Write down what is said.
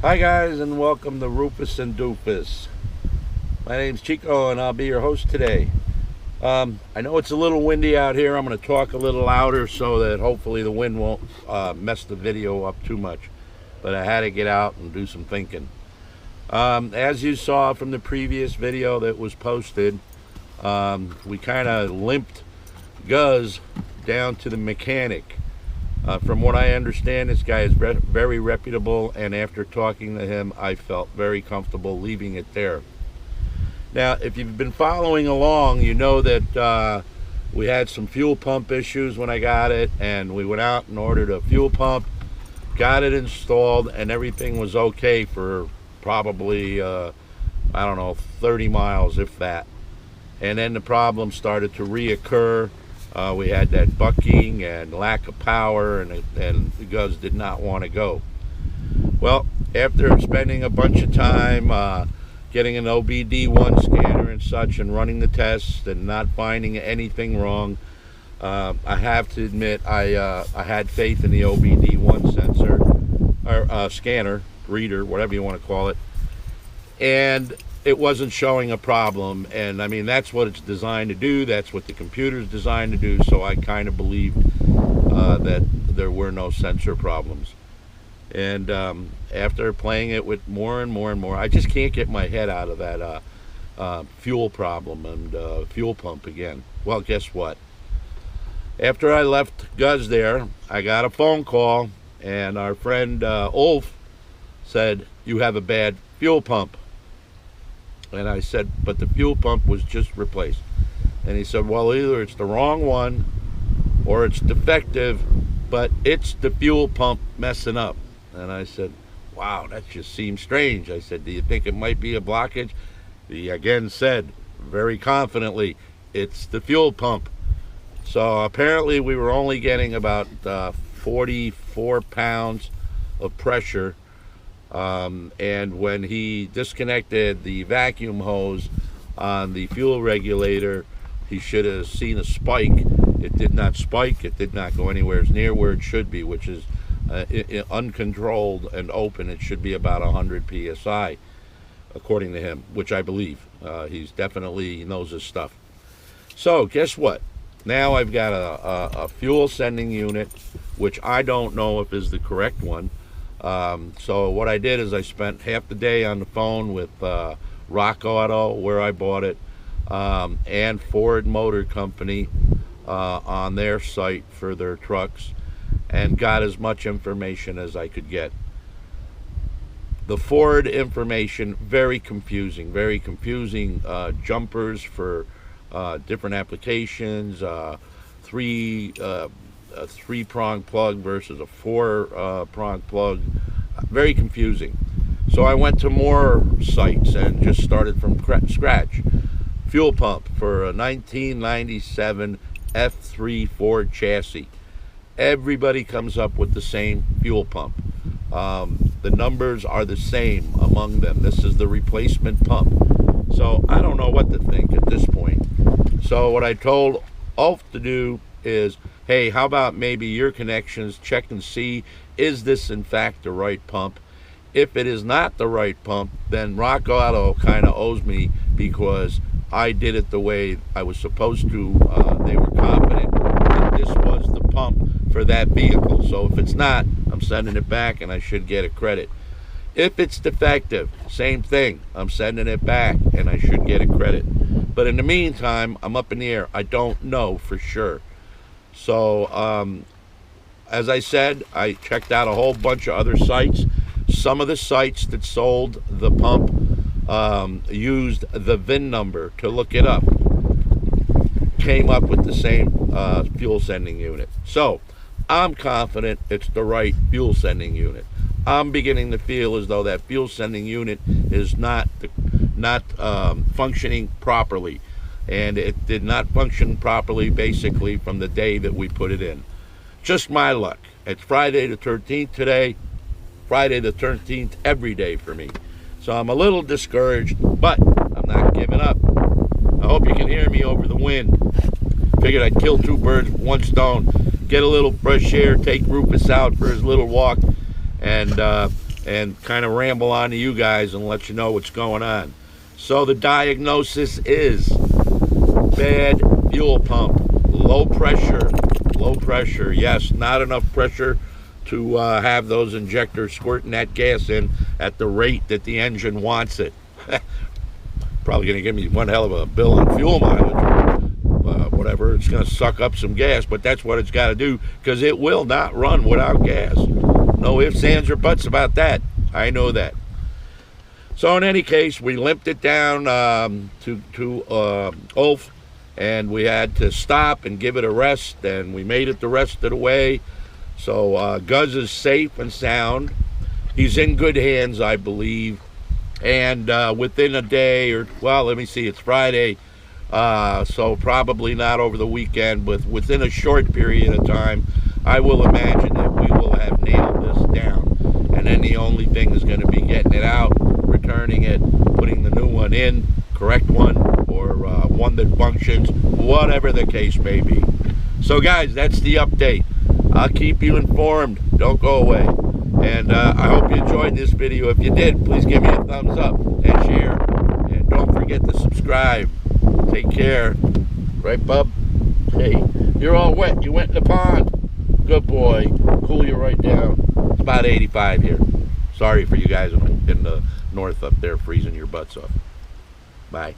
Hi guys, and welcome to Rufus and Doofus. My name's Chico and I'll be your host today. I know it's a little windy out here. I'm going to talk a little louder so that hopefully the wind won't mess the video up too much. But I had to get out and do some thinking. As you saw from the previous video that was posted, we kind of limped Guz down to the mechanic. From what I understand, this guy is very reputable, and after talking to him, I felt very comfortable leaving it there. Now, if you've been following along, you know that we had some fuel pump issues when I got it, and we went out and ordered a fuel pump, got it installed, and everything was okay for probably, I don't know, 30 miles, if that. And then the problem started to reoccur. We had that bucking and lack of power, and the Guz did not want to go. Well, after spending a bunch of time getting an OBD1 scanner and such, and running the tests and not finding anything wrong, I have to admit I had faith in the OBD1 sensor, or scanner, reader, whatever you want to call it, and it wasn't showing a problem. And I mean, that's what it's designed to do, that's what the computer's designed to do, so I kind of believed that there were no sensor problems. And after playing it with more and more, I just can't get my head out of that fuel problem and fuel pump again. Well, guess what? After I left Guz there, I got a phone call, and our friend Ulf said, "You have a bad fuel pump." And I said, "But the fuel pump was just replaced." And he said, "Well, either it's the wrong one or it's defective, but it's the fuel pump messing up." And I said, "Wow, that just seems strange." I said, "Do you think it might be a blockage?" He again said, very confidently, "It's the fuel pump." So apparently we were only getting about 44 pounds of pressure. And when he disconnected the vacuum hose on the fuel regulator, he should have seen a spike. It did not spike. It did not go anywhere near where it should be, which is uncontrolled and open. It should be about 100 psi, according to him, which I believe. He's definitely knows his stuff. So guess what? Now I've got a fuel sending unit, which I don't know if is the correct one. So what I did is I spent half the day on the phone with Rock Auto, where I bought it, and Ford Motor Company on their site for their trucks, and got as much information as I could get. The Ford information, very confusing, jumpers for different applications, a three-prong plug versus a four-prong plug, very confusing. So I went to more sites and just started from scratch. Fuel pump for a 1997 F3 Ford chassis. Everybody comes up with the same fuel pump. The numbers are the same among them. This is the replacement pump. So I don't know what to think at this point. So what I told Ulf to do is, hey, how about maybe your connections check and see, is this in fact the right pump? If it is not the right pump, then Rock Auto kind of owes me, because I did it the way I was supposed to. They were confident that this was the pump for that vehicle. So if it's not, I'm sending it back and I should get a credit. If it's defective, same thing. I'm sending it back and I should get a credit. But in the meantime, I'm up in the air. I don't know for sure. So as I said, I checked out a whole bunch of other sites. Some of the sites that sold the pump used the VIN number to look it up. Came up with the same fuel sending unit. So I'm confident it's the right fuel sending unit. I'm beginning to feel as though that fuel sending unit is not functioning properly, and it did not function properly basically from the day that we put it in. Just my luck. It's Friday the 13th today. Friday the 13th every day for me. So I'm a little discouraged, but I'm not giving up. I hope you can hear me over the wind. Figured I'd kill two birds with one stone. Get a little fresh air, take Rufus out for his little walk, and and kind of ramble on to you guys and let you know what's going on. So the diagnosis is bad fuel pump, low pressure. Yes, not enough pressure to have those injectors squirting that gas in at the rate that the engine wants it. Probably going to give me one hell of a bill on fuel mileage. Whatever, it's going to suck up some gas, but that's what it's got to do, because it will not run without gas. No ifs, ands, or buts about that. I know that. So in any case, we limped it down to Ulf, and we had to stop and give it a rest, and we made it the rest of the way. So Guz is safe and sound. He's in good hands, I believe. And within a day, or, well, let me see, it's Friday, so probably not over the weekend, but within a short period of time, I will imagine that we will have nailed this down. And then the only thing is going to be getting it out, returning it, putting the new one in, correct one, or one that functions, whatever the case may be. So guys, that's the update. I'll keep you informed. Don't go away. And I hope you enjoyed this video. If you did, please give me a thumbs up and share. And don't forget to subscribe. Take care. Right, bub? Hey, you're all wet. You went in the pond. Good boy. Cool you right down. It's about 85 here. Sorry for you guys in the north up there freezing your butts off. Bye.